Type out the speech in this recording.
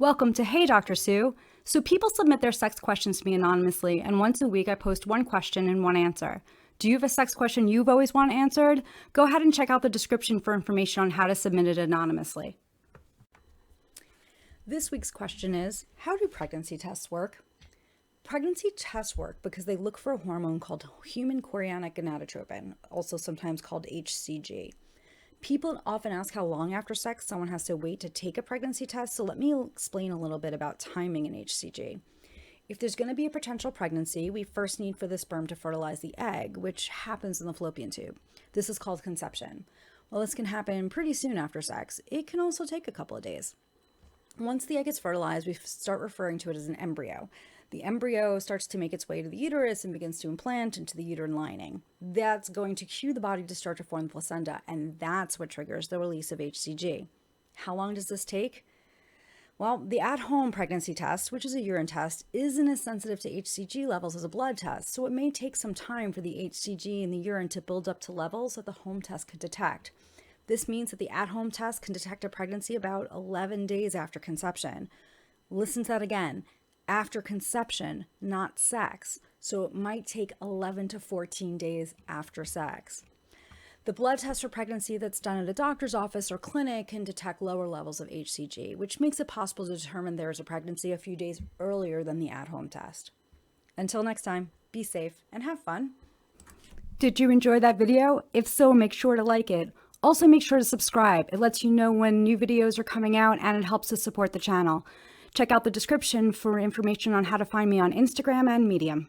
Welcome to Hey Dr. Sue. So people submit their sex questions to me anonymously, and once a week I post one question and one answer. Do you have a sex question you've always wanted answered? Go ahead and check out the description for information on how to submit it anonymously. This week's question is, how do pregnancy tests work? Pregnancy tests work because they look for a hormone called human chorionic gonadotropin, also sometimes called HCG. People often ask how long after sex someone has to wait to take a pregnancy test, so let me explain a little bit about timing in HCG. If there's going to be a potential pregnancy, we first need for the sperm to fertilize the egg, which happens in the fallopian tube. This is called conception. While this can happen pretty soon after sex, it can also take a couple of days. Once the egg is fertilized, we start referring to it as an embryo. The embryo starts to make its way to the uterus and begins to implant into the uterine lining. That's going to cue the body to start to form the placenta, and that's what triggers the release of HCG. How long does this take? Well, the at-home pregnancy test, which is a urine test, isn't as sensitive to HCG levels as a blood test, so it may take some time for the HCG in the urine to build up to levels that the home test could detect. This means that the at-home test can detect a pregnancy about 11 days after conception. Listen to that again. After conception, not sex. So it might take 11 to 14 days after sex. The blood test for pregnancy that's done at a doctor's office or clinic can detect lower levels of HCG, which makes it possible to determine there is a pregnancy a few days earlier than the at-home test. Until next time, be safe and have fun. Did you enjoy that video? If so, make sure to like it. Also, make sure to subscribe. It lets you know when new videos are coming out and it helps to support the channel. Check out the description for information on how to find me on Instagram and Medium.